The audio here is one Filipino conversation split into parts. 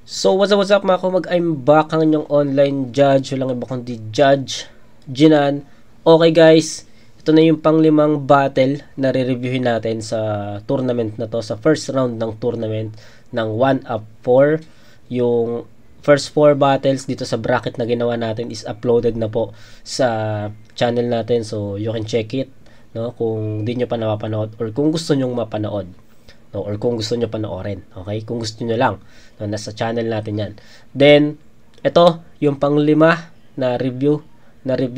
So what's up mga kumag, I'm back ang inyong online judge, walang iba kundi Judge Jinan. Okay guys, ito na yung panglimang battle na re-reviewin natin sa tournament na to, sa first round ng tournament ng 1-up-4. Yung first 4 battles dito sa bracket na ginawa natin is uploaded na po sa channel natin, so you can check it, no, kung di nyo pa napapanood or kung gusto nyong mapanood, no, or kung gusto nyo panoorin. Okay, kung gusto nyo lang, no, nasa channel natin yan. Then ito yung panglima na review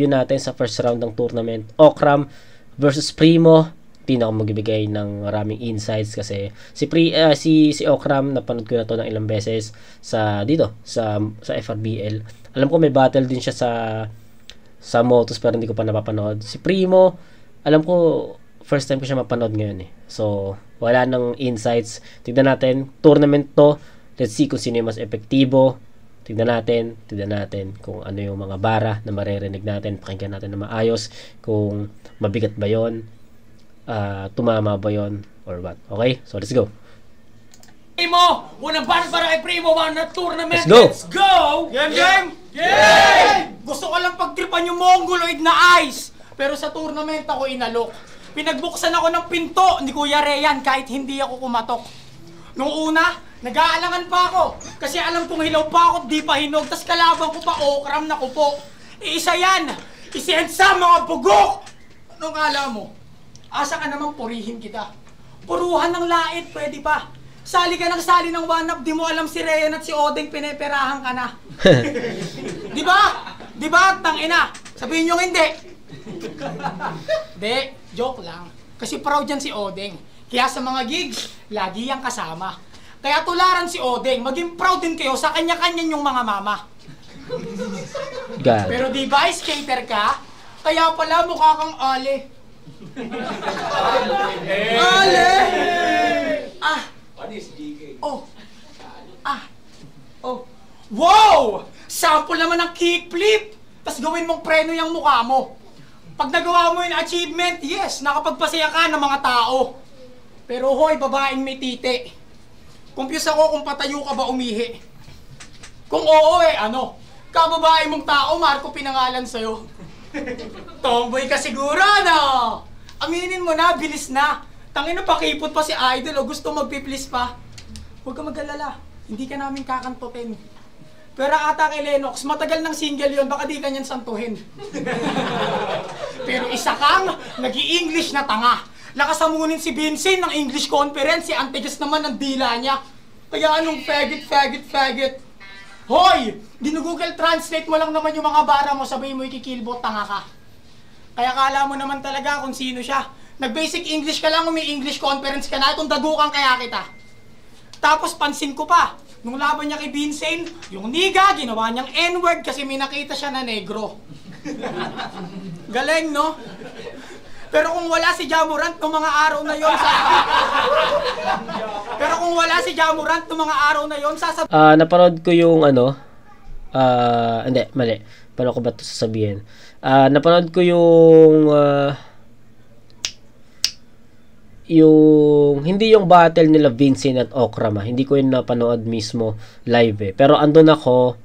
natin sa first round ng tournament, Okram versus Primo. Di na ako magbibigay ng maraming insights kasi si Okram, napanood ko na to ng ilang beses sa FRBL. Alam ko may battle din siya sa Motus pero hindi ko pa napapanood. Si Primo, alam ko first time ko siya mapanood ngayon eh. So wala nang insights. Tignan natin, tournament to. Let's see kung sino yung mas epektibo. Tignan natin kung ano yung mga bara na maririnig natin. Pakinggan natin na maayos kung mabigat ba yon, tumama ba yon, or what. Okay? So let's go. Primo! Unang para kay Primo, na tournament. Let's go! Let's go! Game! Gusto ko lang pagtripan yung mongoloid na ice. Pero sa tournament ako inalok. Pinagbuksan ako ng pinto ni Kuya Reyan kahit hindi ako kumatok. Nung una, nag-aalangan pa ako. Kasi alam kong hilaw pa ako, di pa hinog. Tas kalaban ko pa, Okram na kupo. Isa yan! Isensa mga bugok! Anong kala mo? Asa ka namang purihin kita. Puruhan ng lait, pwede pa. Sali ka ng sali ng 1-up, di mo alam si Reyan at si Odeng, pineperahan ka na. Di ba? Di ba, tangina? Sabihin nyo hindi. Di, joke lang. Kasi proud yan si Odeng. Kaya sa mga gigs, lagi yang kasama. Kaya tularan si Odeng, maging proud din kayo sa kanya-kanya yung mga mama. God. Pero di ba, skater ka? Kaya pala mukha kang ale. Ale! Ah! Oh! Ah! Oh! Wow! Sample naman ng kickflip! Tapos gawin mong preno yung mukha mo. Pag nagawa mo yung achievement, yes, nakapagpasaya ka ng mga tao. Pero hoy, babaeng may titi. Confuse ako kung patayo ka ba umihi. Kung oo ano? Kababae mong tao, Marco pinangalan sa'yo. Tomboy ka siguro, no? Aminin mo na, bilis na. Tangina, pakipot pa si Idol o gusto magpiplis pa. Huwag ka mag-alala, hindi ka namin kakantutin. Pero ata kay Lennox, matagal ng single yon, baka di ka niyan santuhin. Pero isa kang nag-i-English na tanga. Lakasamunin si Vincent ng English conference, si Antigas naman ng dila niya. Kaya anong faggot? Hoy! Google Translate mo lang naman yung mga bara mo, sabihin mo ikikilbot, tanga ka. Kaya kala mo naman talaga kung sino siya. Nag-basic English ka lang, umi-English conference ka na, itong dagukan kaya kita. Tapos pansin ko pa, nung laban niya kay Vincent, yung niga, ginawa niyang N-word kasi may nakita siya na negro. Galing, no? Pero kung wala si Jamorant nung mga araw na yon napanood ko yung hindi, mali. Paano ko ba ito sasabihin? Napanood ko yung hindi yung battle nila Vincent at Okram, hindi ko yun napanood mismo live eh. Pero andun ako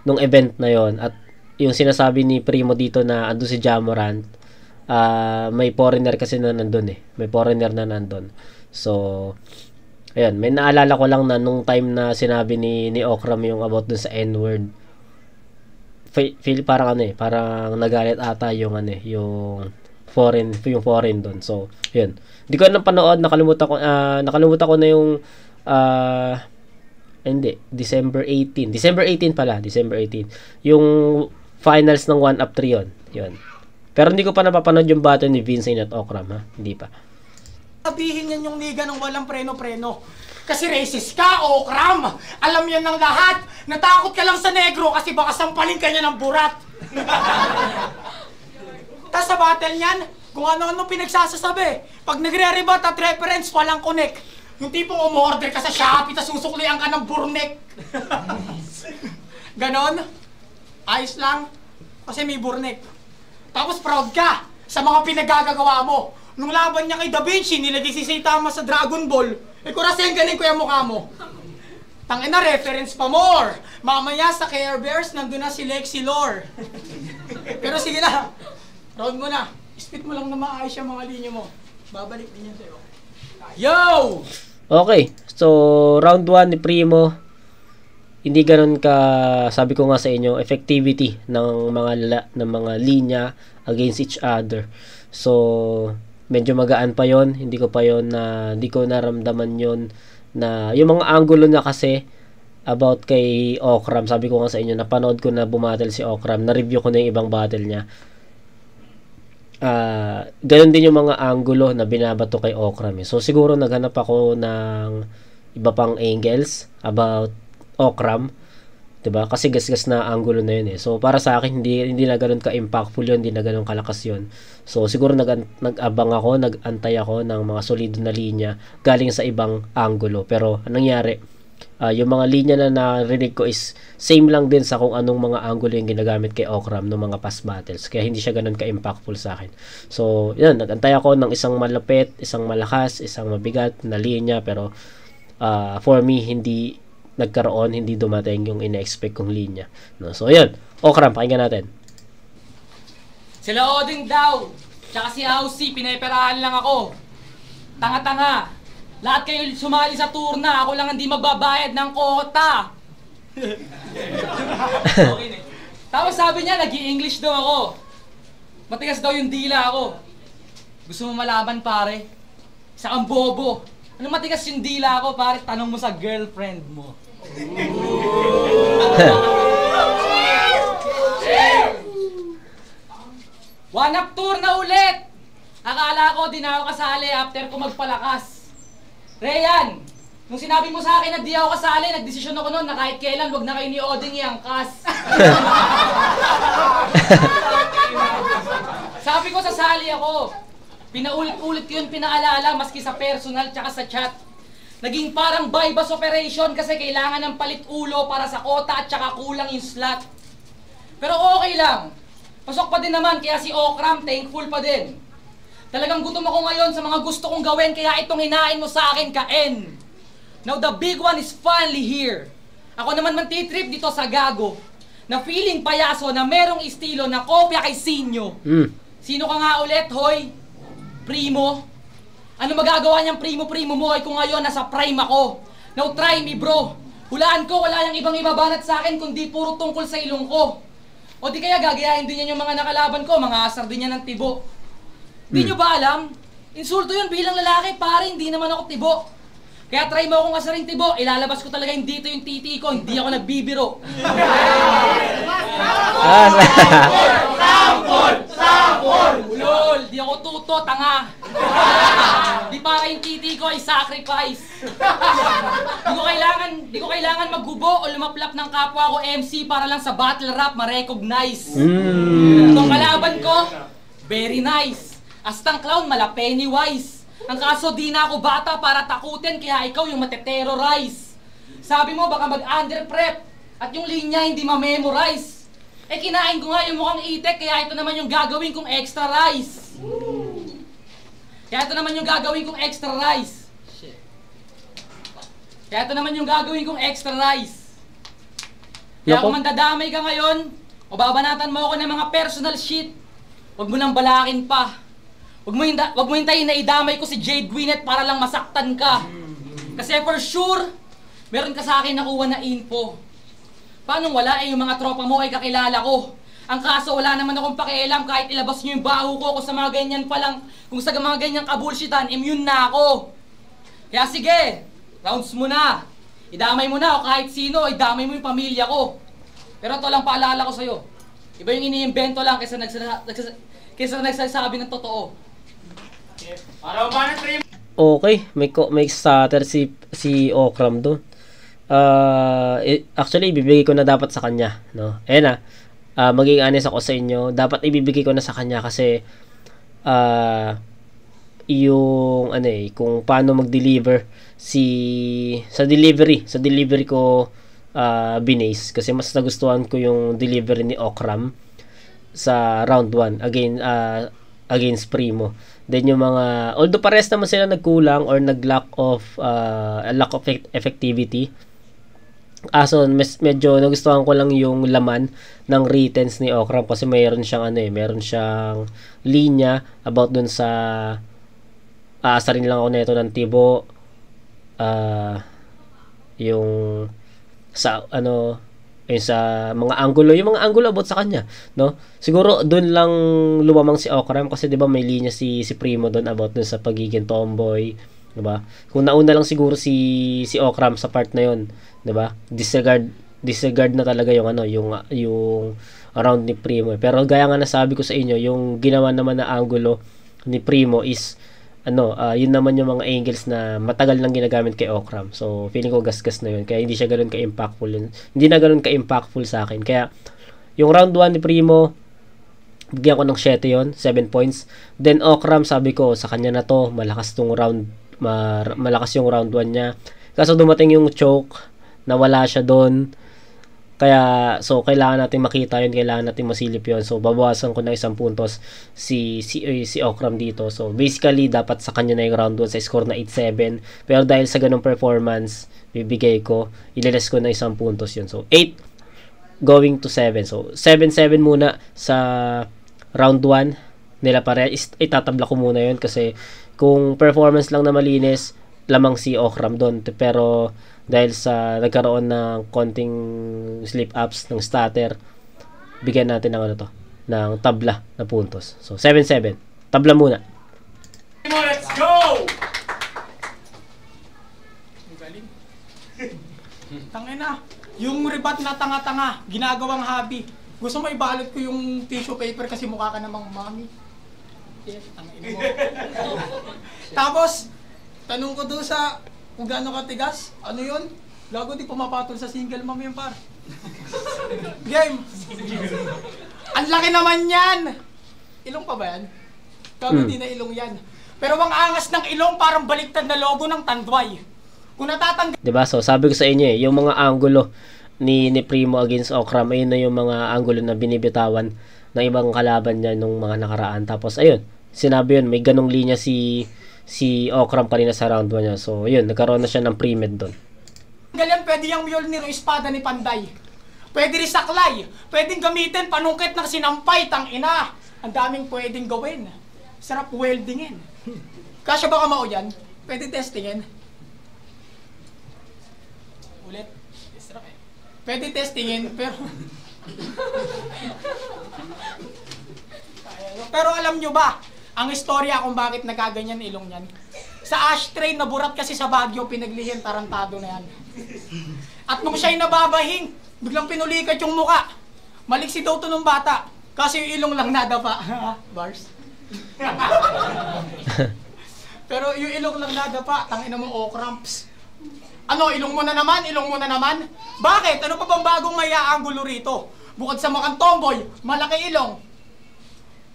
nung event na yon, at yung sinasabi ni Primo dito na andun si Jamorant, may foreigner kasi na nandun eh. May foreigner na nandun. So, ayun, may naalala ko lang na nung time na sinabi ni Okram yung about dun sa N-word. Feel parang parang nagalit ata yung yung foreign dun. So, ayun. Hindi ko na panood, nakalimutan ko na yung hindi, December 18 pala, December 18. Yung finals ng 1-up-3 yun. Pero hindi ko pa napapanood yung battle ni Vincent at Okram, ha? Hindi pa. Sabihin yan yung niga ng walang preno-preno. Kasi racist ka, Okram! Alam yan ng lahat! Natakot ka lang sa negro kasi baka sampalin ka niya ng burat! Tas sa battle niyan, kung ano-ano pinagsasasabi. Pag nagre-rebat at reference, walang connect. Yung tipong umorder ka sa Shopee, tas susuklian ka ng burnek. Ganon? Ayos lang. Kasi may burnek. Tapos proud ka sa mga pinagagagawa mo. Nung laban niya kay Da Vinci, nilagay si Saitama sa Dragon Ball. Eh kung rasengan ko yung mukha mo. Tangina, reference pa more. Mamaya sa Care Bears, nandun na si Lexi Lore. Pero sige na, round mo na. Spit mo lang na maayos yung mga linya mo. Babalik din yan sa'yo. Yo! Okay, so round 1 ni Primo, hindi ganun ka, sabi ko nga sa inyo, effectivity ng mga linya against each other. So medyo magaan pa yon, hindi ko naramdaman yon na yung mga angulo na kasi about kay Okram. Sabi ko nga sa inyo, napanood ko na bumattle si Okram, na-review ko na yung ibang battle niya. Ganun din yung mga angulo na binabato kay Okram. So siguro naghanap ako ng iba pang angles about Okram, 'di ba? Kasi gasgas na angulo na yun eh. So para sa akin hindi na ganoon ka-impactful yun, hindi na ganoon kalakas yun. So siguro nag-abang ako, nag-antay ako ng mga solido na linya galing sa ibang angulo. Pero anong nangyari? Yung mga linya na narinig ko is same lang din sa kung anong mga angulo yung ginagamit kay Okram ng mga past battles. Kaya hindi siya ganun ka-impactful sa akin. So, yun, nag-antay ako ng isang malapit, isang malakas, isang mabigat na linya. Pero, for me, hindi dumating yung ina-expect kong linya. No? So, yun. Okram, pakinggan natin. Sila Oding daw. Tsaka si Aussie, pineperahan lang ako. Tanga-tanga. Lahat kayo sumali sa tour na, ako lang hindi magbabayad ng kota. Okay, tapos sabi niya, nag-i-English daw ako. Matigas daw yung dila ako. Gusto mo malaman, pare? Isa kang bobo. Ano matigas yung dila ako, pare? Tanong mo sa girlfriend mo. One up tour na ulit! Akala ko di na ako kasali after ko magpalakas. Rayan, nung sinabi mo sa akin na di ako kasali, nagdesisyon ako noon na kahit kailan wag na kayo ni Oding iangkas. Sabi ko sasali ako. Pinaulit-ulit ko yun pinaalala maski sa personal tsaka sa chat. Naging parang bypass operation kasi kailangan ng palit ulo para sa kota at tsaka kulang yung slot. Pero okay lang. Pasok pa din naman kaya si Okram thankful pa din. Talagang gutom ako ngayon sa mga gusto kong gawin kaya itong hinain mo sa akin kain. Now the big one is finally here. Ako naman mantitrip dito sa gago na feeling payaso na merong estilo na kopya kay Sinyo. Sino ka nga ulit, hoy? Primo? Ano magagawa niyang primo-primo mo ay kung ngayon nasa prime ako? Now try me bro. Hulaan ko wala yung ibang ibabanat sa akin kundi puro tungkol sa ilong ko. O di kaya gagayahin din yan yung mga nakalaban ko, mga asar din yan ng tibo. Di nyo ba alam? Insulto yun bilang lalaki, pare, hindi naman ako tibo. Kaya try mo akong asaring tibo, ilalabas ko talaga yung dito yung titi ko, hindi ako nagbibiro. Sampol! Ulol, di ako tuto, tanga. Di para yung titi ko ay sacrifice. Di ko kailangan maggubo o lumaplap ng kapwa ko MC para lang sa battle rap ma-recognize. Itong kalaban ko, very nice. Astang clown, mala Pennywise. Ang kaso di na ako bata para takutin kaya ikaw yung mateterrorize. Sabi mo baka mag-underprep at yung linya hindi ma-memorize. Eh kinain ko nga yung mukhang itek kaya ito naman yung gagawin kong extra rice. Kaya ito naman yung gagawin kong extra rice. Kaya ito naman yung gagawin kong extra rice. Kaya kung mandadamay ka ngayon o babanatan mo ako ng mga personal shit, huwag mo nang balakin pa. Wag mo hintayin na idamay ko si Jade Gwyneth para lang masaktan ka. Kasi for sure, meron ka sa akin nakuha na info. Paano wala yung mga tropa mo ay kakilala ko? Ang kaso wala naman akong pakialam kahit ilabas nyo yung baho ko kung sa mga ganyan pa lang, kung sa mga ganyang kabulshitan, immune na ako. Kaya sige, rounds mo na. Idamay mo na o kahit sino, idamay mo yung pamilya ko. Pero ito lang paalala ko sa'yo. Iba yung iniimbento lang kaysa nagsasabi ng totoo. Okay, may starter si Okram doon. Actually ibibigay ko na dapat sa kanya, no. Ayan na. Maging honest ako sa inyo, dapat ibibigay ko na sa kanya kasi yung kung paano mag-deliver sa delivery ko binase kasi mas nagustuhan ko yung delivery ni Okram sa round 1 against Primo. Then yung mga, although pares naman sila nagkulang or lack of effectivity, medyo nagustuhan ko lang yung laman ng writtens ni Okram kasi mayroon siyang mayroon siyang linya about dun sa aasarin lang ako nito ng tibo, yung sa yung sa mga angulo about sa kanya, no? Siguro doon lang lumamang si Okram kasi 'di ba may linya si Primo doon about dun sa pagiging tomboy, 'di ba? Kung nauna lang siguro si Okram sa part na 'yon, 'di ba? Disregard na talaga yung yung around ni Primo. Pero gaya nga nasabi ko sa inyo, yung ginawa naman na angulo ni Primo is yun naman yung mga angles na matagal nang ginagamit kay Okram. So, feeling ko gasgas na yun. Kaya hindi siya ganoon ka-impactful yun. Hindi na ganoon ka-impactful sa akin. Kaya, yung round 1 ni Primo, bigyan ko ng 7 yun, 7 points. Then, Okram, sabi ko, sa kanya na to, malakas yung round 1 niya. Kaso dumating yung choke, nawala siya doon. Kaya, so, kailangan natin makita yun, kailangan natin masilip yun. So, babawasan ko ng 1 puntos si Okram dito. So, basically, dapat sa kanya na yung round 1 sa score na 8-7. Pero dahil sa ganong performance, bibigay ko, ililes ko ng 1 puntos yun. So, 8 going to 7. So, 7-7 muna sa round 1 nila pare. Itatabla ko muna yun kasi kung performance lang na malinis, lamang si Okram doon. Pero, dahil sa nagkaroon ng konting slip ups ng starter, bigyan natin ng ng tabla na puntos. So 7-7. Tabla muna. Let's go! Galing. Tangina, yung ribat na tanga-tanga, ginagawang hobby. Gusto mo ibalot ko yung tissue paper kasi mukha ka namang mommy. Yes, tangina mo. Tapos, tanong ko doon sa kung gaano katigas, ano yun? Gago, di pumapatol sa single mom yun, par. Game! Ang laki naman yan! Ilong pa ba yan? Gago, di na ilong yan. Pero ang angas ng ilong parang baliktad na logo ng Tanduay. Kung natatanggal... Diba? So, sabi ko sa inyo yung mga angulo ni Primo against Okram, ayun na yung mga angulo na binibitawan ng ibang kalaban niya nung mga nakaraan. Tapos, ayun, sinabi yun, may ganong linya si Okram kanina sa round 1 niya. So, yun, nagkaroon na siya ng pre-med doon. Ganyan, pwede yung Mjolnir o espada ni Panday. Pwede rin saklay. Pwedeng gamitin panungkit ng sinampay, tangina. Ang daming pwedeng gawin. Sarap weldingin. Kasya ba kamao yan? Pwede testingin. Ulit. Sarap eh. Pwede testingin, pero... pero alam nyo ba, ang istorya kung bakit nagaganyan ilong yan? Sa ashtray, naburat kasi sa Baguio, pinaglihin, tarantado na yan. At nung siya'y nababahing, biglang pinulikat yung muka. Maliksi daw to nung bata, kasi yung ilong lang nadapa. Bars. Pero yung ilong lang nadapa, tangina mo, cramps. Ano, ilong mo na naman? Ilong mo na naman? Bakit? Ano pa bang bagong may aangulo rito? Bukod sa mukhang tomboy, malaki ilong.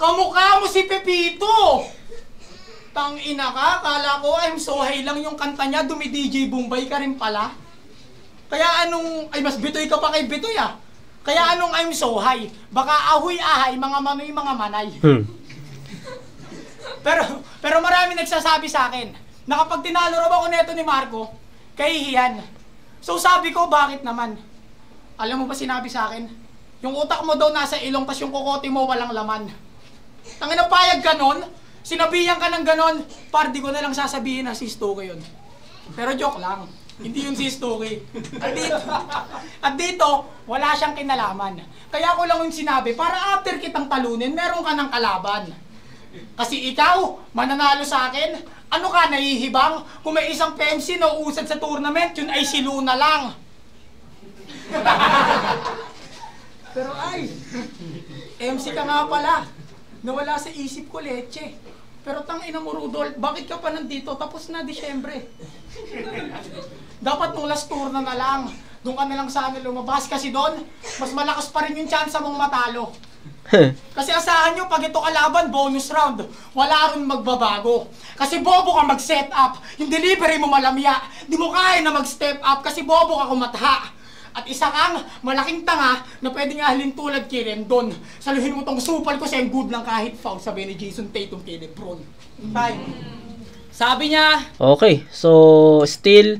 Kamukha mo si Pepito! Tangina ka, kala ko I'm so high lang yung kanta niya, dumi-DJ Bombay ka rin pala. Kaya anong, ay mas bitoy ka pa kay Bitoy ah. Kaya anong I'm so high? Baka ahoy-ahay, mga manoy, mga manay. Pero marami nagsasabi sa akin, na kapag tinalo raw ako neto ni Marco, kahihiyan. So sabi ko, bakit naman? Alam mo ba sinabi sa akin? Yung utak mo daw nasa ilong, tas yung kokote mo walang laman. Tangina payag ka nun, sinabihan ka ng ganon, par di ko na lang sasabihin na si Stuki yun. Pero joke lang, hindi yun si Stuki. At dito, wala siyang kinalaman. Kaya ko lang yung sinabi, para after kitang talunin, meron ka ng kalaban. Kasi ikaw, mananalo sa akin, ano ka, nahihibang? Kung may isang PMC na uusad sa tournament, yun ay si Luna lang. Pero ay, MC ka nga pala. Nawala sa isip ko, leche. Pero tangina mo, Rudolph, bakit ka pa nandito? Tapos na, Disyembre. Dapat nung last tour na lang. Doon ka na lang sana lumabas. Kasi doon, mas malakas pa rin yung chance mong matalo. Kasi asahan nyo, pag ito kalaban, bonus round. Wala rin magbabago. Kasi bobo ka mag-set up. Yung delivery mo malamya. Di mo kaya na mag-step up kasi bobo ka kumatha. At isa kang malaking tanga na pwedeng ahalin tulad kay Rendon. Saluhin mo tong supal ko siya good lang kahit foul, sabi ni Jason Tatum kay Lebron. Bye. Sabi niya, Okay, so still,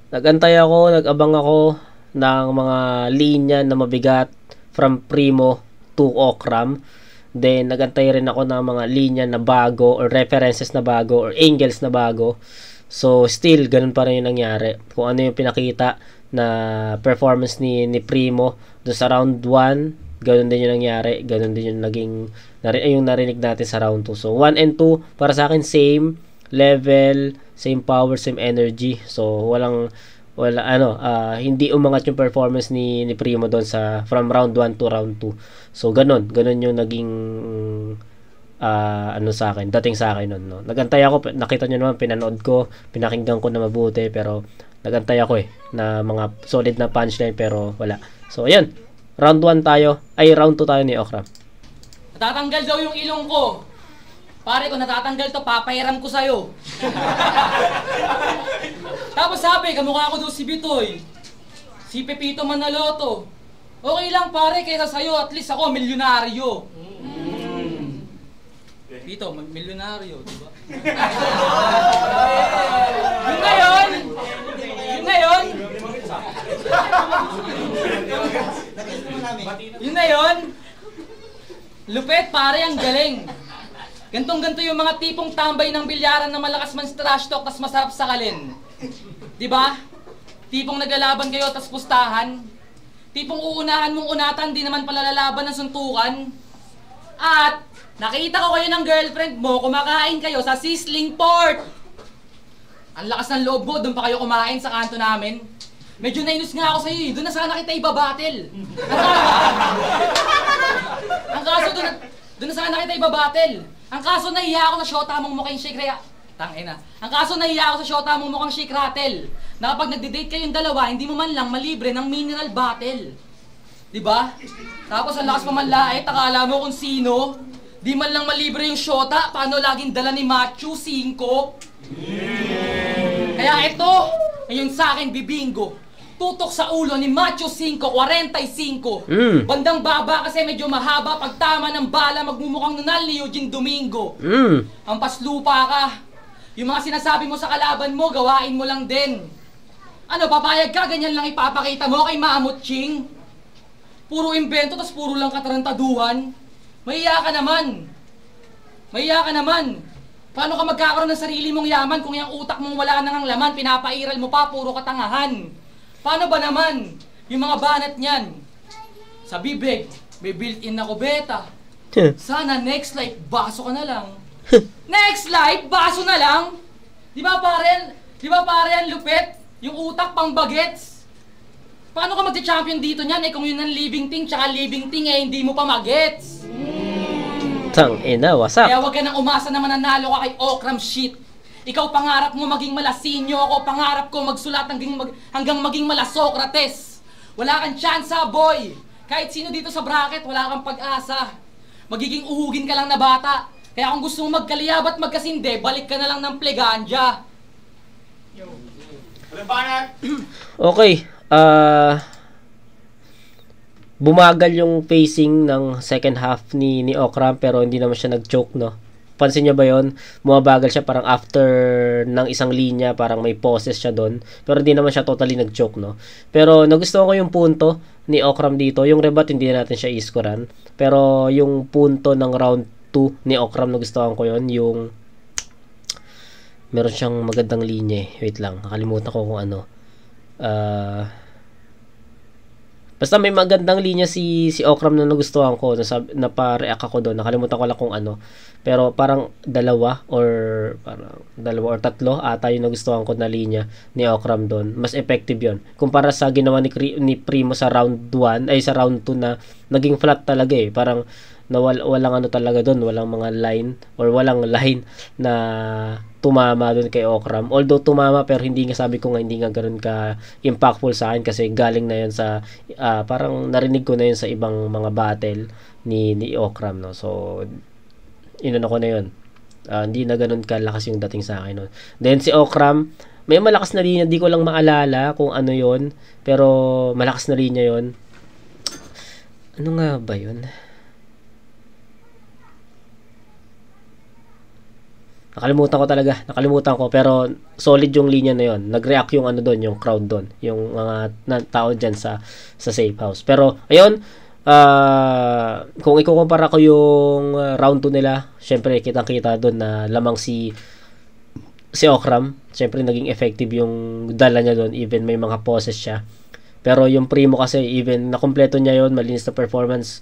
nag-antay ako, nag-abang ako ng mga linya na mabigat from Primo to Okram. Then, nagantay rin ako ng mga linya na bago or references na bago or angles na bago. So, still, ganun pa rin yung nangyari. Kung ano yung pinakita na performance ni Primo doon sa round 1, ganun din yung nangyari. Ganun din yung yung narinig natin sa round 2. So, 1 and 2, para sa akin, same level, same power, same energy. So, hindi umangat yung performance ni Primo doon from round 1 to round 2. So ganun yung naging sa akin, dating sa akin noon, no. Nagantay ako, nakita niyo naman, pinanood ko, pinakinggan ko na mabuti, pero nagantay ako na mga solid na punchline, pero wala. So ayan, round 2 tayo ni Okram. Natatanggal daw yung ilong ko. Pare, kung natatanggal to, papahiram ko sa'yo. Tapos sabi, kamukha ko daw si Bitoy. Si Pepito Manaloto. Okay lang pare, kaysa sa'yo, at least ako, milyonaryo. Pito, milyonaryo, diba? Yun na yun. Lupet, pare, ang galing. Gantong-ganto yung mga tipong tambay ng bilyaran na malakas man sa trash talk tas masarap sakalin. Diba? Tipong naglalaban kayo tas pustahan. Tipong uunahan mong unatan, di naman palalalaban ng suntukan. At nakita ko kayo ng girlfriend mo, kumakain kayo sa Sizzling Port. Ang lakas ng loob mo, doon pa kayo kumain sa kanto namin. Medyo nainus nga ako sa'yo eh, doon na sana kita ibabattle. Ang kaso doon na sana kita ibabattle. Ang kaso nahiya ako sa shota mong mukhang shake raya. Tangina. Ang kaso nahiya ako sa shota mong mukhang shake rattle. Na kapag nagde-date kayong dalawa, hindi mo man lang malibre ng mineral bottle. Diba? Tapos ang lakas pamanlait, akala mo kung sino. Di man lang malibre yung shota, paano laging dala ni Machu 5? Kaya ito, ngayon sa akin bibingo. Tutok sa ulo ni Macho 5, 45. Bandang baba kasi medyo mahaba. Pag tama ng bala, magmumukhang nunal ni Eugene Domingo. Ang paslupa ka. Yung mga sinasabi mo sa kalaban mo, gawain mo lang din. Ano, papayag ka? Ganyan lang ipapakita mo kay Mamut Ching? Puro imbento, tas puro lang katarantaduhan. Mahiya ka naman. Paano ka magkakaroon ng sarili mong yaman kung yung utak mong wala nang laman, pinapairal mo pa, puro katangahan? Paano ba naman yung mga banat niyan? Sa bibig, may built-in na kubeta. Sana next life, baso ka na lang. Next life, baso na lang? Di ba pare yan, lupet? Yung utak pang bagets? Paano ka magti-champion dito niyan kung yun ang living thing, tsaka living thing hindi mo pa magets? Tangina, wasak. Kaya wag ka nang umasa na mananalo ka kay Okram shit. Ikaw pangarap mo maging mala Sinyo, ako pangarap ko magsulat hanggang maging mala Socrates. Wala kang tsansa, boy. Kahit sino dito sa bracket, wala kang pag-asa. Magiging uhugin ka lang na bata. Kaya kung gusto mo magkaliyab at magkasinde, balik ka na lang ng pleganja. Okay, bumagal yung pacing ng second half ni Okram, pero hindi naman siya nag-choke, no? Pansin niyo ba yon? Bumabagal siya parang after ng isang linya, parang may pauses siya doon. Pero hindi naman siya totally nag-choke, no? Pero nagustuhan ko yung punto ni Okram dito. Yung rebat, hindi natin siya iskoran. Pero yung punto ng round 2 ni Okram, nagustuhan ko yon. Yung meron siyang magandang linya eh. Wait lang, nakalimutan ko kung ano. Basta may magandang linya si Okram na nagustuhan ko, na pa-react ako doon. Nakalimutan ko lang kung ano. Pero parang dalawa or tatlo ata yung nagustuhan ko na linya ni Okram doon. Mas effective yon kumpara sa ginawa ni Primo sa round 1 ay sa round 2 na naging flat talaga eh. Parang walang ano talaga doon, walang mga line or walang line na tumama doon kay Okram. Although tumama, pero hindi nga, sabi ko nga, hindi nga ganoon ka impactful sa akin kasi galing na yun sa parang narinig ko na yun sa ibang mga battle ni Okram, no. So inano ko na yun. Hindi na ganoon kalakas yung dating sa akin, no. Then si Okram, may malakas na linya, di ko lang maalala kung ano yun, pero malakas na linya yun. Ano nga ba yun? Nakalimutan ko, pero solid yung linya na yon. Nag-react yung ano doon, yung crowd doon, yung mga tao diyan sa safe house. Pero ayun, kung ikukumpara ko yung round 2 nila, syempre kitang-kita doon na lamang si Okram. Syempre naging effective yung dala niya doon, even may mga poses siya. Pero yung Primo kasi, even nakumpleto niya yon, malinis na performance,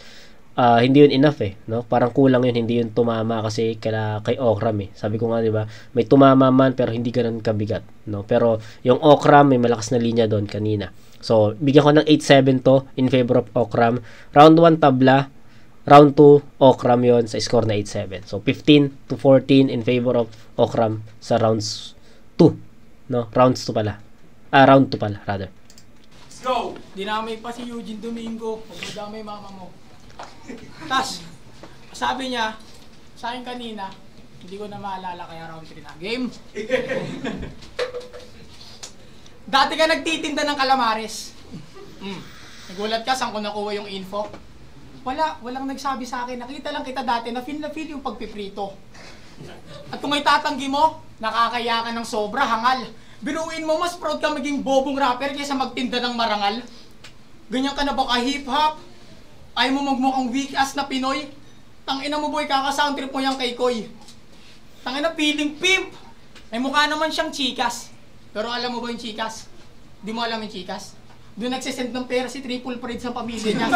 hindi yun enough no? Parang kulang yun, hindi yun tumama kasi kay Okram Sabi ko nga, 'di ba? May tumama man pero hindi ganoon kabigat, no? Pero yung Okram may malakas na linya doon kanina. So, bigyan ko ng 8-7 to in favor of Okram. Round 1 tabla, round 2 Okram yon sa score na 8-7. So, 15-14 in favor of Okram sa rounds 2, no? Round 2 pala, rather. Let's go! Dinamay pa si Eugene Domingo. Pagdamay mama mo. Tas, sabi niya, sa akin kanina, hindi ko na maalala kaya round 3 na. Game? Dati ka nagtitinda ng calamares. Nagulat ka, saan ko nakuha yung info? Walang nagsabi sa akin. Nakita lang kita dati na feel yung pagpiprito. At kung may tatanggi mo, nakakaya ka ng sobra, hangal. Biruin mo, mas proud ka maging bobong rapper kaysa magtinda ng marangal. Ganyan ka na ba ka-hip-hop? Ayaw mo magmukhang weak ass na Pinoy? Tangina mo boy, kaka-sound trip mo yung kay Koy. Tangina feeling pimp! May mukha naman siyang chikas. Pero alam mo ba yung chikas? Di mo alam yung chikas? Doon nagsisend ng pera si Triple Pride sa pamilya niya.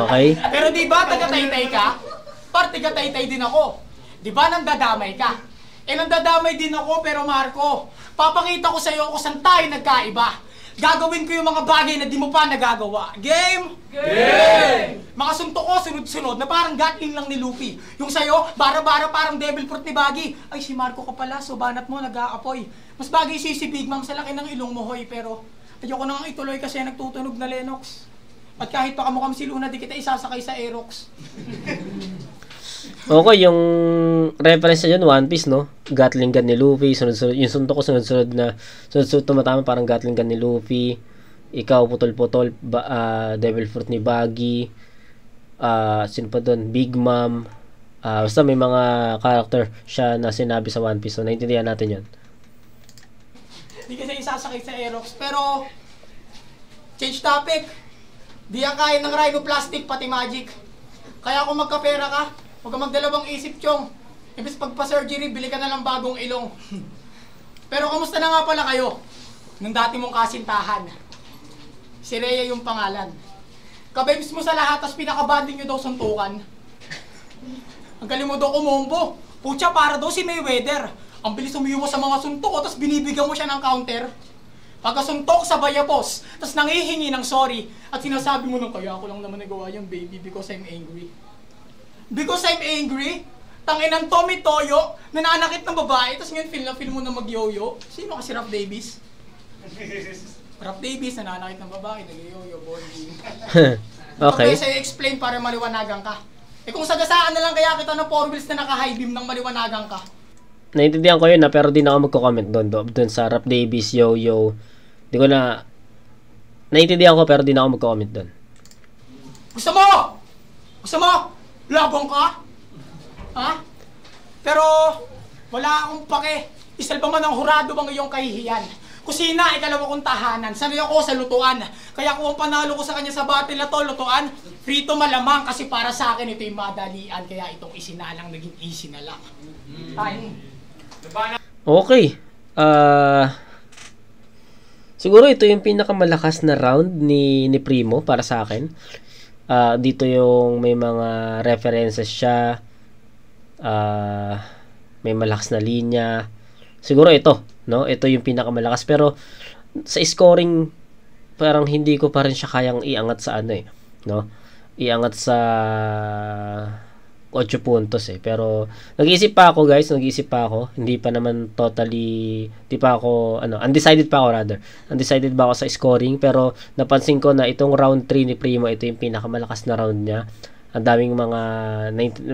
Okay. Pero di ba taga-taytay ka? Taga-taytay din ako. Di ba nandadamay ka? Nandadamay din ako, pero Marco, papakita ko sa iyo kung saan tayo nagkaiba. Gagawin ko yung mga bagay na di mo pa nagagawa. Game? Game! Mga suntok ko, sunod-sunod, na parang Gatling lang ni Luffy. Yung sa'yo, bara-bara parang Devil Fruit ni Baggy. Ay, si Marco ka pala, so banat mo, nag-aapoy. Mas bagay si Big Mom sa laki ng ilong mo, hoy, pero ayoko na nga ituloy kasi nagtutunog na Lennox. At kahit pa kamukhang si Luna, di kita isasakay sa Aerox. Okay, yung reference na yun, One Piece, no? Gatling gun ni Luffy, sunod-sunod, yung suntok ko sunod-sunod tumatama, parang Gatling gun ni Luffy. Ikaw, putol-putol, Devil Fruit ni Baggy. Sino pa doon? Big Mom. Basta may mga character siya na sinabi sa One Piece, so naintindihan natin yun. Di kasi isasakay sa Aerox, pero change topic. Di ang kaya ng rhinoplastic, pati magic. Kaya kung magkapera ka, huwag ka magdalawang isip, Chong. Ibig pagpa-surgery, bili ka na lang bagong ilong. Pero kamusta na nga pala kayo? Nung dati mong kasintahan. Si Rhea yung pangalan. Kabebs mo sa lahat, tas pinakabanding nyo daw suntukan. Ang galing mo daw kumombo. Pucha, para daw si Mayweather. Ang bilis umiwas sa mga suntok, tas binibigyan mo siya ng counter. Pagkasuntok sa bayapos, tas nangihingi ng sorry. At sinasabi mo nung, kaya ako lang naman nagawa yung baby because I'm angry. Because I'm angry? Tanginan Tommy Toyo, nananakit ng babae, tapos ngayon feel mo na mag-yoyo. Sino kasi Rap Davis? Rap Davis, nananakit ng babae, nag-yoyo, bonding. Okay. Okay, sa'yo explain para maliwanagan ka. Kung sagasaan na lang kaya kita ng 4 wheels na naka-high beam nang maliwanagan ka. Naintindihan ko yun pero di na ako magko-comment doon sa Rap Davis, yo. Di ko na... Naintindihan ko pero di na ako magko-comment doon. Gusto mo? Labong ka? Ha? Pero wala akong pake. Isalba man ang hurado bang iyong kahihiyan. Kusina, ikalawa kong tahanan. Sanay ako sa lutuan. Kaya kung panalo ko sa kanya sa battle na to, lutuan, frito malamang kasi para sa akin ito yung madalian. Kaya itong isinalang naging easy na lang. Okay. Siguro ito yung pinakamalakas na round ni Primo para sa akin. Dito yung may mga references siya. May malakas na linya. Siguro ito, no? Ito yung pinakamalakas pero sa scoring parang hindi ko pa rin siya kayang iangat sa ano no? Iangat sa 8 puntos pero nag-iisip pa ako guys, hindi pa naman totally, undecided pa ako sa scoring pero napansin ko na itong round 3 ni Primo, ito yung pinakamalakas na round niya. Ang daming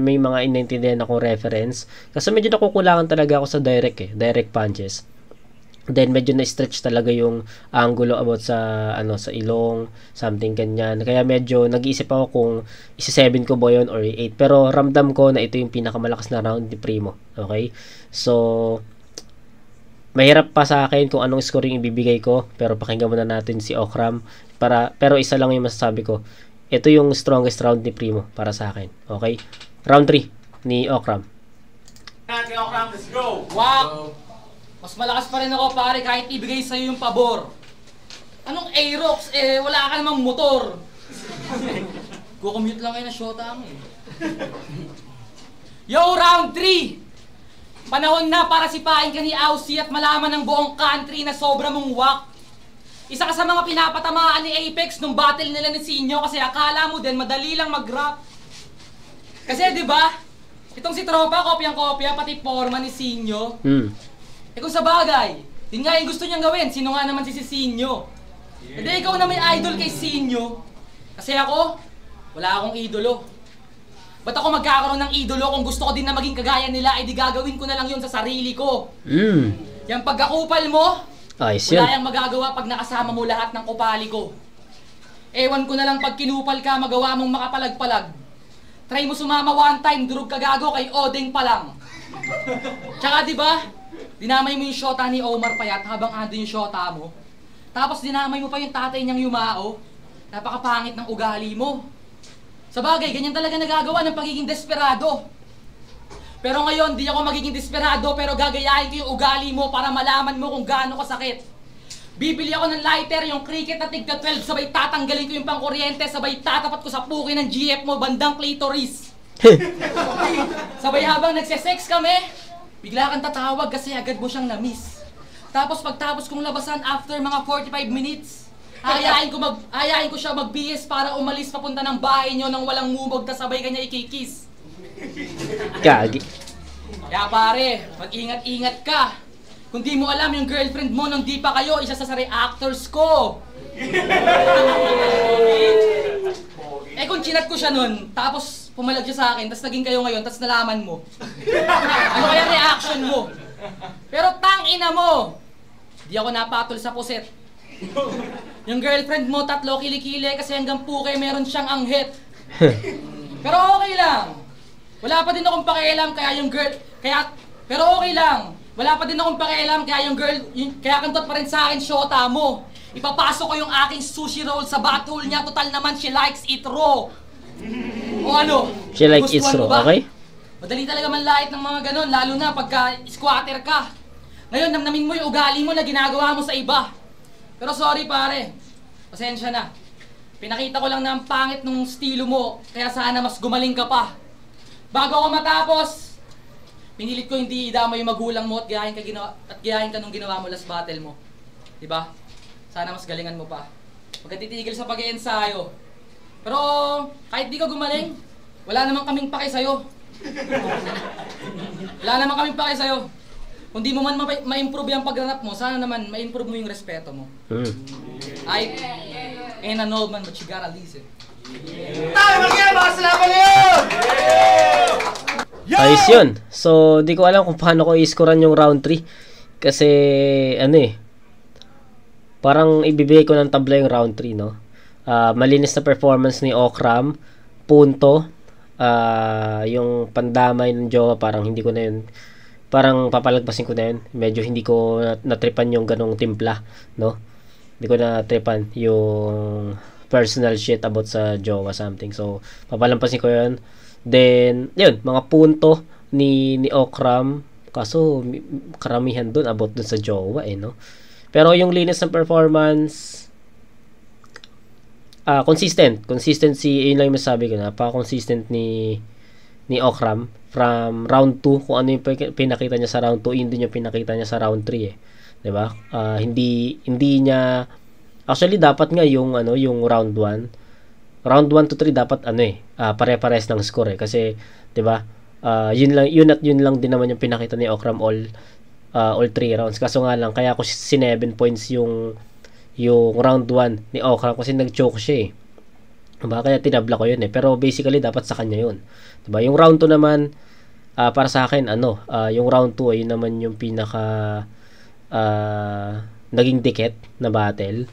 may mga inintindihan akong reference kasi medyo nakukulangan talaga ako sa direct punches. Then medyo na-stretch talaga yung angulo about sa sa ilong, something ganyan. Kaya medyo nag-iisip ako kung isi-7 ko ba yun or 8. Pero ramdam ko na ito yung pinakamalakas na round ni Primo. Okay? So mahirap pa sa akin kung anong scoring ibibigay ko, pero pakinggan muna natin si Okram pero isa lang yung masasabi ko. Ito yung strongest round ni Primo para sa akin. Okay? Round 3 ni Okram. Natin Okram, let's go! Wow! Mas malakas pa rin ako pare kahit ibigay sa'yo yung pabor. Anong Aerox? Wala ka namang motor. Kukommute lang kayo na shota mo eh. Yo, round 3! Panahon na para sipain ka ni Aussie at malaman ng buong country na sobra mong wak. Isa ka sa mga pinapatamaan ni Apex nung battle nila ni Sinyo kasi akala mo din madali lang mag-rap. Kasi di ba? Itong si Tropa, kopyang-kopya, pati forma ni Sinyo. Kung sa bagay, yun nga yung gusto niyang gawin. Sino nga naman si Sinyo? Hindi ikaw na may idol kay Sinyo. Kasi ako, wala akong idolo. Ba't ako magkakaroon ng idolo kung gusto ko din na maging kagaya nila, ay di gagawin ko na lang yun sa sarili ko. Yung pagkakupal mo, wala yung magagawa pag nakasama mo lahat ng kupali ko. Ewan ko na lang pag kinupal ka, magawa mong makapalag-palag. Try mo sumama one time, durog ka gago kay Odeng pa lang. Tsaka di ba? Dinamay mo yung shota ni Omar Payat habang ando yung shota mo. Tapos dinamay mo pa yung tatay niyang yumao. Napakapangit ng ugali mo. Sa bagay, ganyan talaga nagagawa ng pagiging desperado. Pero ngayon, di ako magiging desperado pero gagayahin ko yung ugali mo para malaman mo kung gaano kasakit. Bibili ako ng lighter, yung cricket na tigda 12, sabay tatanggalin ko yung pangkuryente, sabay tatapat ko sa puki ng GF mo bandang clitoris. Sabay habang nagsesex kami, bigla kang tatawag kasi agad mo siyang na-miss. Tapos pagtapos kong labasan after mga 45 minutes, hayain ko siya mag-BS para umalis papunta ng bahay niyo nang walang mumog na sabay kanya ikikiss. Gagi. Kaya pare, mag-ingat-ingat ka. Kung di mo alam yung girlfriend mo nung di pa kayo, isa sa reactors ko. Kung chinat ko siya nun, tapos pumalag siya sa akin, tapos naging kayo ngayon, tapos nalaman mo. Ano kaya reaction mo? Pero tangina mo! Di ako napatol sa puset. Yung girlfriend mo, 3 kilikili kasi hanggang puke meron siyang anghit. Pero okay lang. Wala pa din akong pakialam kaya yung girl... Pero okay lang. Wala pa din akong pakialam kaya yung girl... Kaya kantot pa rin sa akin shota mo. Ipapasok ko yung aking sushi roll sa butthole niya. Total naman, she likes it raw. O ano? She likes it raw, okay? Madali talaga manlait ng mga ganon, lalo na pagka squatter ka. Ngayon, namnamin mo yung ugali mo na ginagawa mo sa iba. Pero sorry pare, pasensya na. Pinakita ko lang na ang pangit nung estilo mo, kaya sana mas gumaling ka pa. Bago ako matapos, pinilit ko hindi idama yung magulang mo at gayahin ka nung ginawa mo last battle mo. Diba? Sana mas galingan mo pa. Huwag ka titigil sa pag-iensayo. Pero kahit di ka gumaling, wala namang kaming pake sa'yo. Wala namang kaming pake sa'yo. Kung di mo man ma-improve yung pag-rap mo, sana naman ma-improve mo yung respeto mo. I ain't an old man, but you gotta listen. Tayo mga mga salamat yun! Ayos yun. So, di ko alam kung paano ko i-scorean yung round 3. Kasi, parang ibibigay ko ng tabla yung round 3, no? Malinis na performance ni Okram. Punto. Yung pandamay ng jowa, parang hindi ko na yun. Parang papalagpasin ko na yun. Medyo hindi ko natripan yung ganong timpla, no? Hindi ko natripan yung personal shit about sa jowa something. So, papalampasin ko yun. Then, yun, mga punto ni Okram. Kaso, karamihan dun about dun sa jowa, no? Pero yung linis ng performance, consistency, yun lang yung masabi ko na, pa-consistent ni Okram from round 2, kung ano yung pinakita niya sa round 2, yun din yung pinakita niya sa round 3, diba? Hindi niya, actually dapat nga yung round 1 to 3 dapat pare-pares ng score kasi 'di ba? Yun lang din naman yung pinakita ni Okram all 3 rounds. Kaso nga lang kaya ako 7 points yung round 1 ni Okram kasi nag-choke siya eh. Diba? Kaya tinabla ko yun eh. Pero basically dapat sa kanya yun. Diba? Yung round 2 naman para sa akin yung round 2 ayun naman yung pinaka naging dikit na battle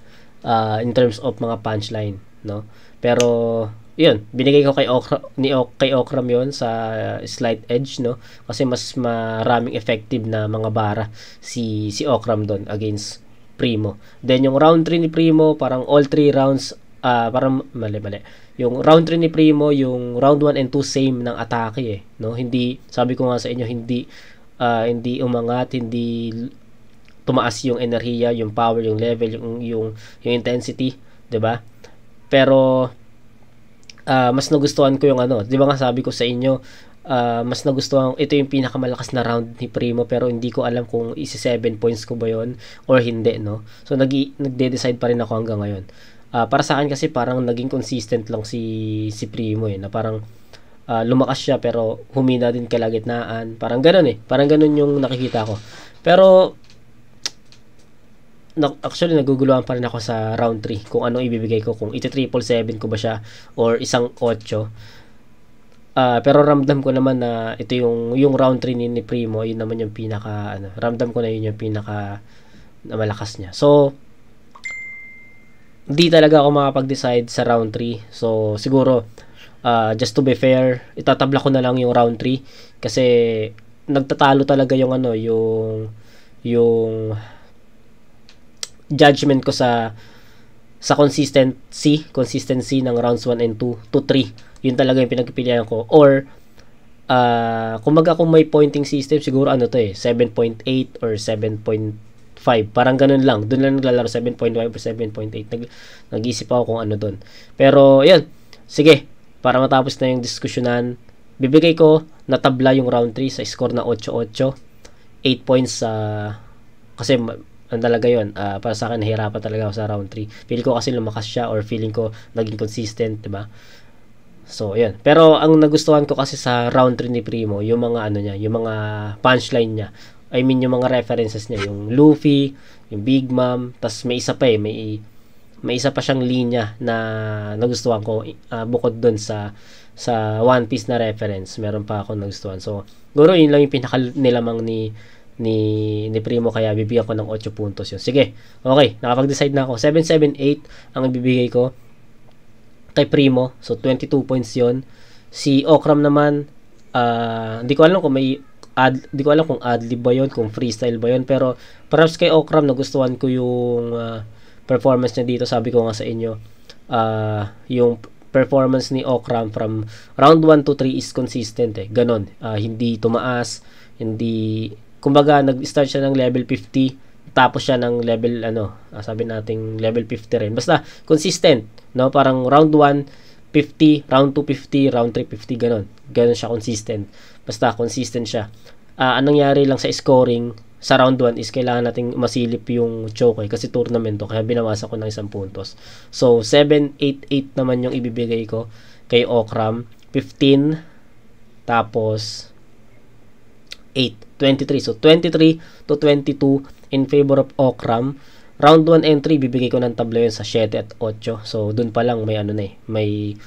in terms of mga punchline, no? Pero yun, binigay ko kay Okram yun sa slight edge, no? Kasi mas maraming effective na mga bara si Okram doon against Primo. Then yung round 3 ni Primo, parang all 3 rounds parang mali. Yung round 3 ni Primo, yung round 1 and 2 same ng atake no? Hindi, sabi ko nga sa inyo, hindi umangat, hindi tumaas yung enerhiya, yung power, yung level, yung intensity, 'di ba? Pero mas nagustuhan ko yung 'di ba nga sabi ko sa inyo, mas nagustuhan, ito yung pinakamalakas na round ni Primo, pero hindi ko alam kung isi 7 points ko ba yon or hindi, no? So nagde-decide pa rin ako hanggang ngayon. Para sa akin kasi parang naging consistent lang si Primo na parang lumakas siya pero humina din kalagitnaan. Parang ganoon Parang ganoon yung nakikita ko. Pero actually naguguluhan pa rin ako sa round 3 kung anong ibibigay ko, kung iti 777 ko ba siya or isang 8. Pero ramdam ko naman na ito yung round 3 ni Primo, yun naman yung pinaka ramdam ko na yun yung pinaka na malakas niya. So hindi talaga ako makapag-decide sa round 3. So siguro just to be fair, itatabla ko na lang yung round 3 kasi nagtatalo talaga yung yung judgment ko sa consistency ng rounds 1 and 2 to 3. Yun talaga yung pinagpipilian ko. Or kumbaga kung may pointing system, siguro 7.8 or 7.5. Parang ganun lang. Doon lang naglalaro 7.5 or 7.8. Nag-iisip ako kung ano doon. Pero yun, sige, para matapos na yung diskusyonan, bibigay ko na tabla yung round 3 sa score na 8-8. 8 points kasi talaga yun, para sa akin nahirapan talaga ako sa round 3. Feeling ko kasi lumakas siya or feeling ko naging consistent, diba? So, yun. Pero ang nagustuhan ko kasi sa round 3 ni Primo, yung mga niya, yung mga punchline niya. I mean, yung mga references niya, yung Luffy, yung Big Mom, tas may isa pa may isa pa siyang linya na nagustuhan ko bukod dun sa One Piece na reference. Meron pa ako nagustuhan. So, siguro yun lang yung pinaka nilamang ni Primo, kaya bibigyan ko ng 8 puntos yun. Sige, okay, nakapag-decide na ako. 778 ang ibibigay ko kay Primo. So, 22 points yun. Si Okram naman, hindi ko alam kung ad-lib ba yun, kung freestyle ba yun, pero perhaps kay Okram nagustuhan ko yung performance niya dito. Sabi ko nga sa inyo, yung performance ni Okram from round 1 to 3 is consistent ganon. Hindi tumaas, hindi, kumbaga nag-start siya ng level 50 tapos siya ng level sabi nating level 50 rin, basta consistent, no? Parang round 1 50, round 2 50, round 3 50, ganon siya consistent, basta consistent siya. Anong nangyari lang sa scoring sa round 1 is kailangan nating masilip yung choke kasi tournament to, kaya binawasan ko ng 1 puntos. So 788 naman yung ibibigay ko kay Okram, 15 tapos 8, 23. So 23 to 22 in favor of Okram. Round 1 and 3 bibigay ko ng tabla yun sa 7 at 8. So dun pa lang may may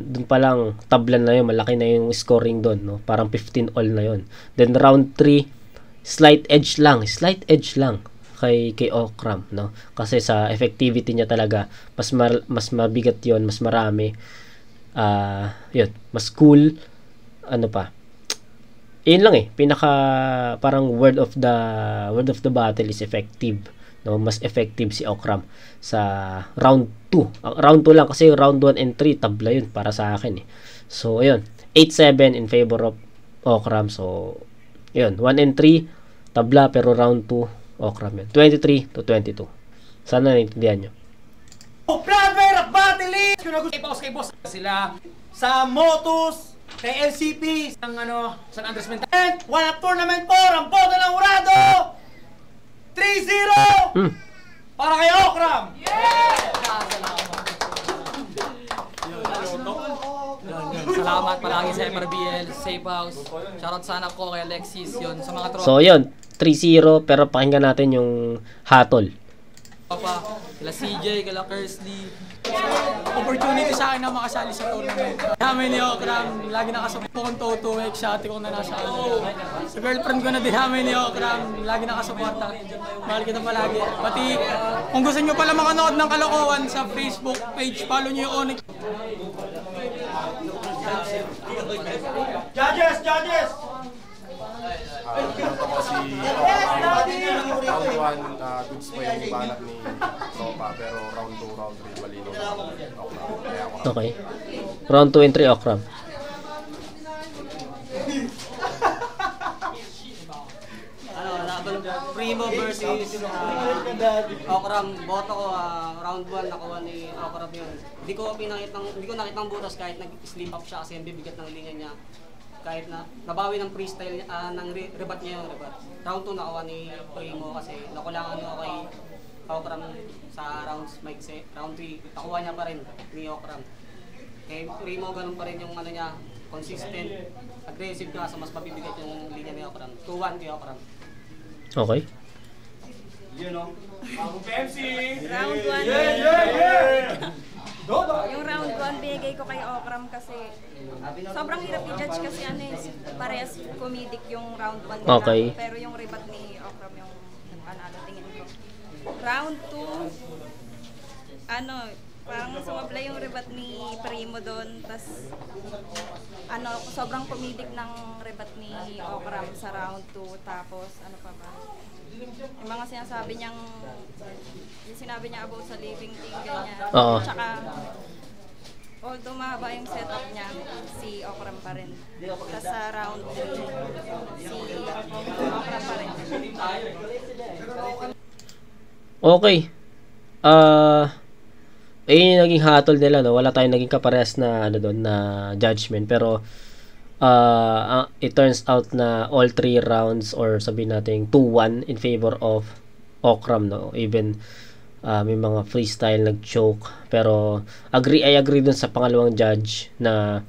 dun pa lang tabla na yun, malaki na yung scoring dun, no? Parang 15 all na yun. Then round 3 slight edge lang kay Okram, no? Kasi sa effectivity niya talaga mas mabigat yun, mas marami. Yun, mas cool. Ano pa? Yun lang pinaka parang word of the battle is effective, no? Mas effective si Okram sa round 2. Round 2 lang kasi round 1 and 3 tabla yun para sa akin So ayun, 8-7 in favor of Okram. So yun, 1 and 3 tabla, pero round 2 Okram yun. 23 to 22. Sana naintindihan nyo. Driver of battle is kay boss sila sa Motus, kay LCP, San Andres Mental. One up tournament po, Rampodo ng Urado! 3-0! Para kay Okram! Salamat palagi sa MRBL, Safe House. Shoutout sana ko kay Alexis yun sa mga tropa. So yun, 3-0, pero pakinggan natin yung hatol. Kila CJ, kila Kersley, opportunity sa akin na makasali sa tournament. Dinamin ni Okram, lagi nakasupport kong Toto, exotic kong na nasa ano. Sa girlfriend ko na dinamin ni Okram, lagi nakasuporta. Mahal kita palagi. Pati kung gusto nyo pala makanood ng kalokohan sa Facebook page, follow nyo yung Onyx. Judges! Ito ko si round 1, goods pa yung balak ni Sopa, pero round 2, round 3, malino na Okram. Kaya ako Okay. Round 2 and 3, Okram. Primo versus Okram. Boto ko round 1 nakuha ni Okram yun. Hindi ko nakitang butas kahit nag-slip up siya kasi ang bibigat ng linya niya. Kahit na nabawi ng freestyle ng rebat niya yung rebat. Round 2 nakuha ni Primo kasi nakulangan niyo kay Okram sa rounds maikse. Round 3 nakuha niya pa rin ni Okram. Kay Primo ganun pa rin yung ano niya, consistent, aggressive ka, so mas mabibigat yung linya ni Okram. 2-1 kay Okram. Okay. Round 1. Yung round 1 binigay ko kay Okram kasi sobrang hirap i-judge kasi parehas comedic yung round 1 nila. Okay. Pero yung rebat ni Okram yung panalo tingin ko. Round 2 parang sumablay yung rebat ni Primo doon, tas sobrang comedic ng rebat ni Okram sa round 2, tapos ano pa ba? Yung mga sinasabi niyang, yung sinabi niya about sa living thing, ganyan. Oo. Tsaka, although mahaba yung setup niya, si Okram pa rin. Tapos sa round 3, si Okram pa rin. Okay. Yung naging hatol nila, no? Wala tayong naging kaparehas na doon na judgment, pero it turns out na all 3 rounds, or sabihin natin 2-1 in favor of Okram, no? Even may mga freestyle nag-choke, pero I agree dun sa pangalawang judge na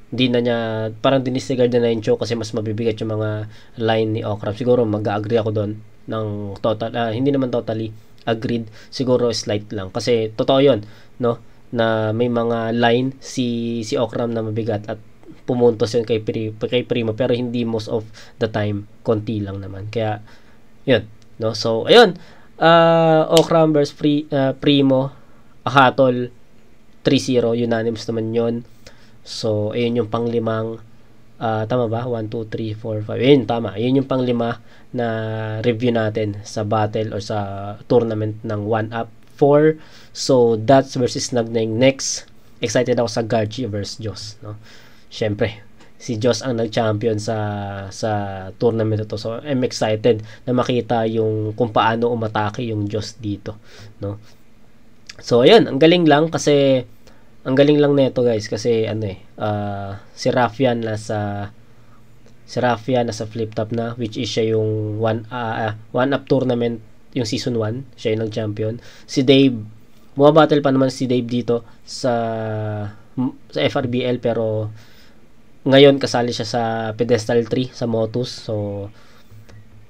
hindi na niya, parang dinisregard na yung choke kasi mas mabibigat yung mga line ni Okram. Siguro mag-agree ako doon ng total, hindi naman totally agreed, siguro slight lang kasi totoo yun, no, na may mga line si Okram na mabigat at pumuntos yun kay Primo, pero hindi most of the time, konti lang naman, kaya yun, no. So ayun, Okram versus Primo, hatol 3-0, unanimous naman yun. So ayun yung panglimang tama ba? 1, 2, 3, 4, 5. Ayun, tama. Ayun yung pang-5 na review natin sa battle or sa tournament ng 1UP 4. So, that's versus Snug na yung next. Excited ako sa Garchi versus Joss, no? Syempre, si Joss ang nag-champion sa tournament ito. So, I'm excited na makita yung kung paano umatake yung Joss dito, no? So, ayun. Ang galing lang kasi ang galing lang nito, guys, kasi si Rafian nasa flip top na, which is siya yung 1UP tournament yung season 1, siya yung nag-champion. Si Dave, bumabattle pa naman si Dave dito sa FRBL, pero ngayon kasali siya sa Pedestal 3 sa Motus. So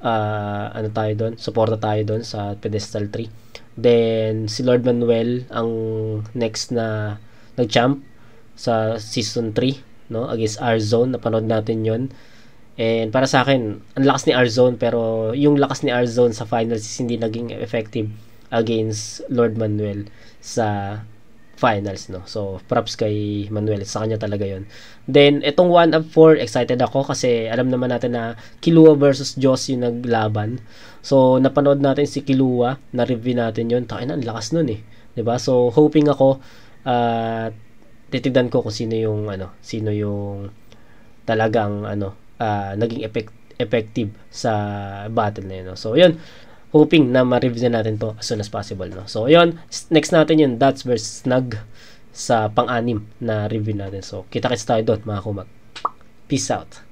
tayo doon, suporta tayo doon sa Pedestal 3. Then si Lord Manuel ang next na nag-champ sa season 3, no, against R-Zone. Napanood natin yon. And para sa akin, ang lakas ni R-Zone, pero yung lakas ni R-Zone sa finals is hindi naging effective against Lord Manuel sa finals, no. So props kay Manuel, sa kanya talaga yon. Then itong 1UP 4, excited ako kasi alam naman natin na Kilua versus Joss yung naglaban. So napanood natin si Kilua, na review natin yon. Tayo na, ang lakas nun eh, 'di ba? So hoping ako titignan ko kung sino yung talagang naging effective sa battle na yun, no? So yun, hoping na ma-review na natin to as soon as possible, no? So yun, next natin yung Dots versus Snug sa pang-anim na review natin. So kita-kits tayo doon, mga kumag. Peace out.